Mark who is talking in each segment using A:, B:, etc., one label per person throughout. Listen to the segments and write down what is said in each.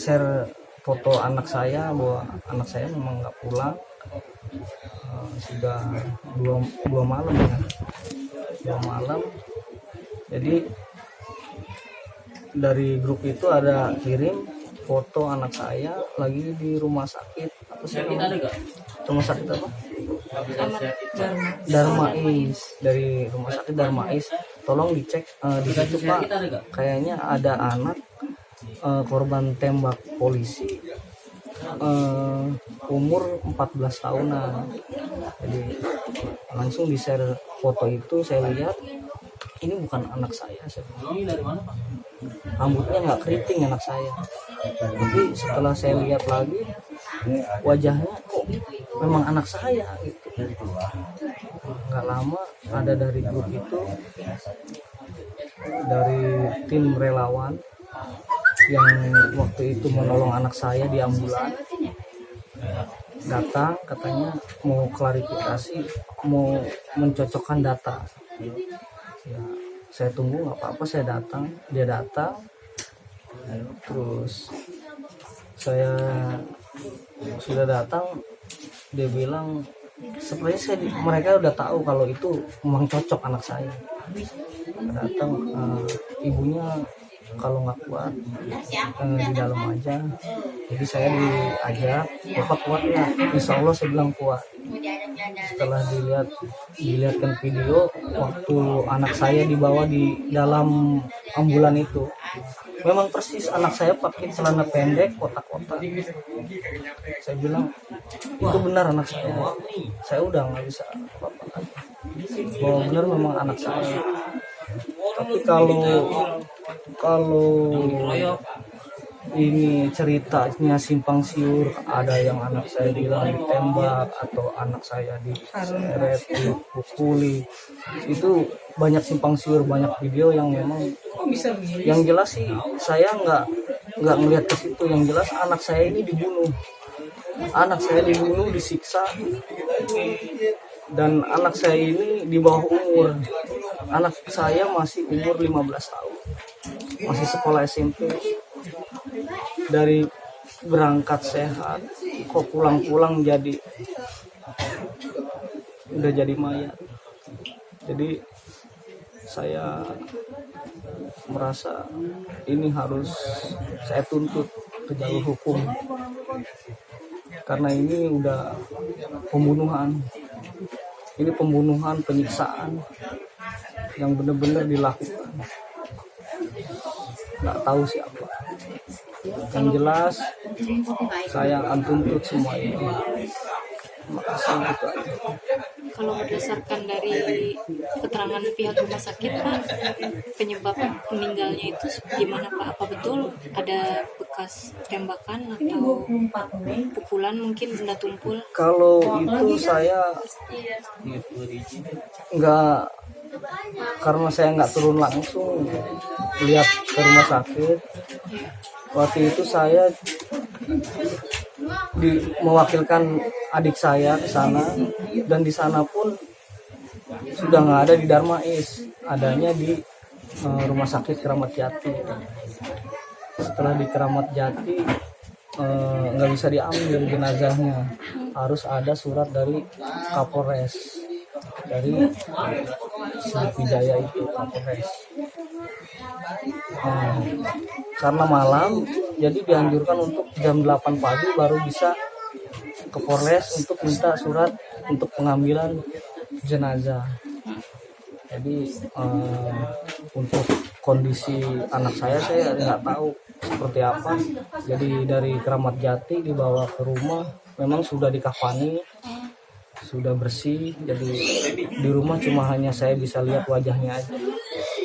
A: share foto anak saya bahwa anak saya memang nggak pulang. Sudah dua malam ya, 2 malam. Jadi dari grup itu ada kirim foto anak saya lagi di rumah sakit. Apa sih namanya? Rumah sakit apa? Darmais, dari rumah sakit Darmais. Tolong dicek di situ Pak, kayaknya ada anak korban tembak polisi umur 14 tahunan. Jadi langsung di share foto itu, saya lihat ini bukan anak saya. Rambutnya nggak keriting anak saya, tapi setelah saya lihat lagi wajahnya kok memang anak saya gitu. Nggak lama ada dari grup itu, dari tim relawan yang waktu itu menolong anak saya di ambulan, datang katanya mau klarifikasi, mau mencocokkan data. Ya, saya tunggu nggak apa-apa, saya datang, dia datang, terus saya sudah datang, dia bilang sebenarnya mereka udah tahu kalau itu memang cocok anak saya. Datang ibunya kalau nggak kuat di dalam aja, jadi saya diajak, bapak kuat ya, insya Allah saya bilang kuat. Setelah dilihatkan video waktu anak saya dibawa di dalam ambulan itu, memang persis anak saya pakai celana pendek kotak-kotak. Saya bilang itu benar anak saya udah nggak bisa apa-apa lagi, bahwa benar memang anak saya. Tapi kalau ini ceritanya simpang siur, ada yang anak saya bilang ditembak atau anak saya diseret, dipukuli, itu banyak simpang siur, banyak video yang memang, yang jelas sih saya nggak melihat ke situ. Yang jelas anak saya ini dibunuh, disiksa, dan anak saya ini di bawah umur. Anak saya masih umur 15 tahun, masih sekolah SMP. Dari berangkat sehat kok pulang-pulang udah jadi mayat. Jadi saya merasa ini harus saya tuntut ke jalur hukum, karena ini udah pembunuhan, penyiksaan yang benar-benar dilakukan. Nggak tahu siapa. Yang jelas saya akan tuntut semua ini. Terima kasih.
B: Kalau berdasarkan dari keterangan pihak rumah sakit Pak, penyebab meninggalnya itu gimana Pak? Apa betul ada bekas tembakan atau pukulan, mungkin benda tumpul?
A: Kalau itu saya nggak, karena saya nggak turun langsung lihat ke rumah sakit. Waktu itu saya mewakilkan adik saya ke sana, dan di sana pun sudah nggak ada di Darmais, adanya di rumah sakit Keramat Jati. Setelah di Keramat Jati nggak bisa diambil jenazahnya, harus ada surat dari Kapolres, dari Sriwijaya itu, Kapolres. Karena malam, jadi dianjurkan untuk jam 8 pagi baru bisa ke Polres untuk minta surat untuk pengambilan jenazah. Jadi untuk kondisi anak saya nggak tahu seperti apa. Jadi dari Keramat Jati dibawa ke rumah, memang sudah dikafani, sudah bersih. Jadi di rumah cuma hanya saya bisa lihat wajahnya aja,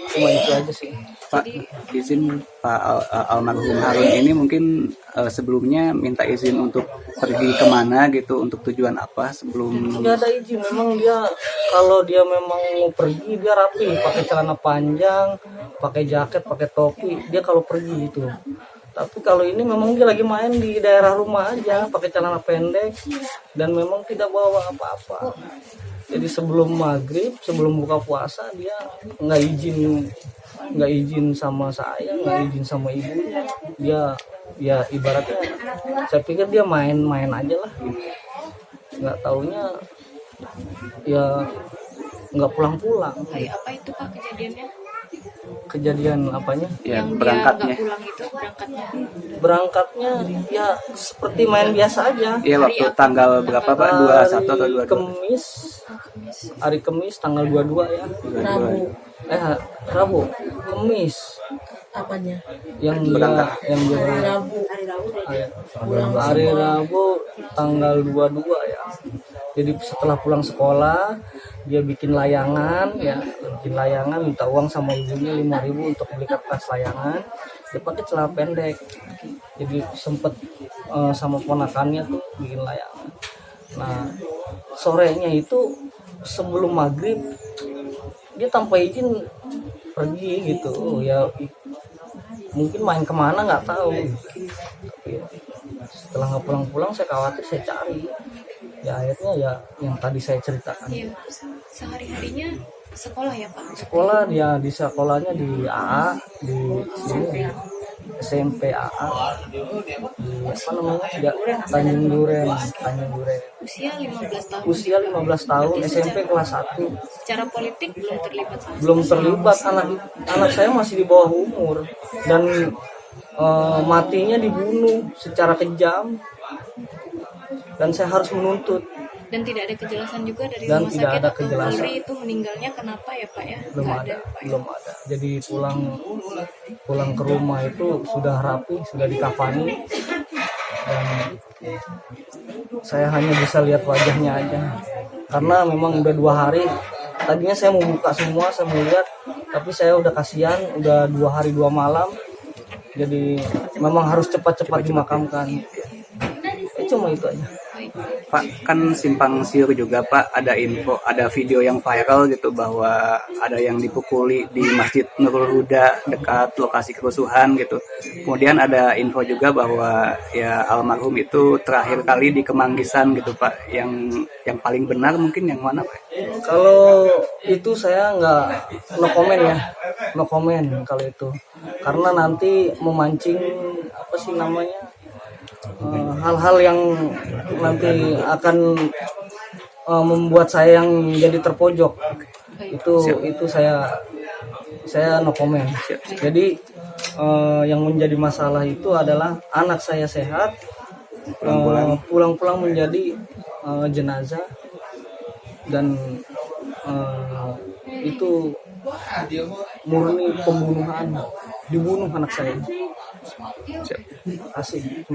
A: cuma itu aja sih.
C: Pak, izin Pak almarhum Harun ini mungkin sebelumnya minta izin untuk pergi kemana gitu, untuk tujuan apa sebelum?
A: Nggak ada izin, memang dia kalau dia memang mau pergi dia rapi, pakai celana panjang, pakai jaket, pakai topi, dia kalau pergi itu. Tapi kalau ini memang dia lagi main di daerah rumah aja, pakai celana pendek, dan memang tidak bawa apa-apa. Jadi sebelum maghrib, sebelum buka puasa, dia nggak izin sama saya, nggak izin sama ibunya. Dia ya ibaratnya saya pikir dia main-main aja lah gitu. Nggak taunya ya nggak pulang-pulang.
B: Hari apa itu Pak kejadiannya?
A: Kejadian apanya?
C: Ya,
B: Yang dia
C: berangkatnya.
B: nggak pulang itu berangkatnya.
A: Berangkatnya ya seperti main biasa aja.
C: Iya, waktu tanggal berapa Pak? 21 atau 22?
A: Kemis, hari Kemis tanggal 22 ya.
D: Rabu.
A: Rabu, Kemis.
D: Apanya?
A: Yang
C: Berangkat.
A: yang
D: Hari
A: dia
D: Rabu.
A: hari Rabu tanggal 22 ya. Jadi setelah pulang sekolah dia bikin layangan ya, minta uang sama ibunya 5.000 untuk beli kertas layangan. Dia pakai celana pendek. Jadi sempet sama ponakannya tuh bikin layangan. Nah sorenya itu sebelum maghrib dia tanpa izin pergi gitu ya, mungkin main kemana nggak tahu. Tapi setelah nggak pulang-pulang saya khawatir, saya cari ya, akhirnya ya yang tadi saya ceritakan.
B: Iya. Sehari-harinya sekolah ya Pak?
A: Sekolah dia di sekolahnya di AA di sini SMP AA di apa namanya ya, Tanjung Duren.
B: Usia 15 tahun.
A: Usia 15 tahun, SMP kelas 1.
B: Secara politik belum terlibat sama
A: Belum terlibat, anak saya masih di bawah umur dan matinya dibunuh secara kejam dan saya harus menuntut.
B: dan tidak ada kejelasan juga dari
A: Dan
B: rumah
A: tidak
B: sakit
A: ada
B: atau
A: kejelasan.
B: Polri itu meninggalnya kenapa ya Pak ya?
A: belum
B: Nggak
A: ada,
B: Pak, ya?
A: belum ada. Jadi pulang ke rumah itu sudah rapi, sudah dikafani dan saya hanya bisa lihat wajahnya aja karena memang udah 2 hari. Tadinya saya mau buka semua, saya mau lihat, tapi saya udah kasihan, udah 2 hari 2 malam, jadi memang harus cepat-cepat dimakamkan. Cuma itu aja.
C: Pak, kan simpang siur juga Pak, ada info, ada video yang viral gitu bahwa ada yang dipukuli di Masjid Nurul Huda dekat lokasi kerusuhan gitu. Kemudian ada info juga bahwa ya almarhum itu terakhir kali di Kemanggisan gitu Pak. Yang paling benar mungkin yang mana Pak?
A: Kalau itu saya nggak no comment ya, no comment kalau itu, karena nanti memancing apa sih namanya, hal-hal yang nanti akan membuat saya yang jadi terpojok. Itu saya no comment. Jadi yang menjadi masalah itu adalah anak saya sehat, pulang-pulang menjadi jenazah dan itu murni pembunuhan, dibunuh anak saya. Asik.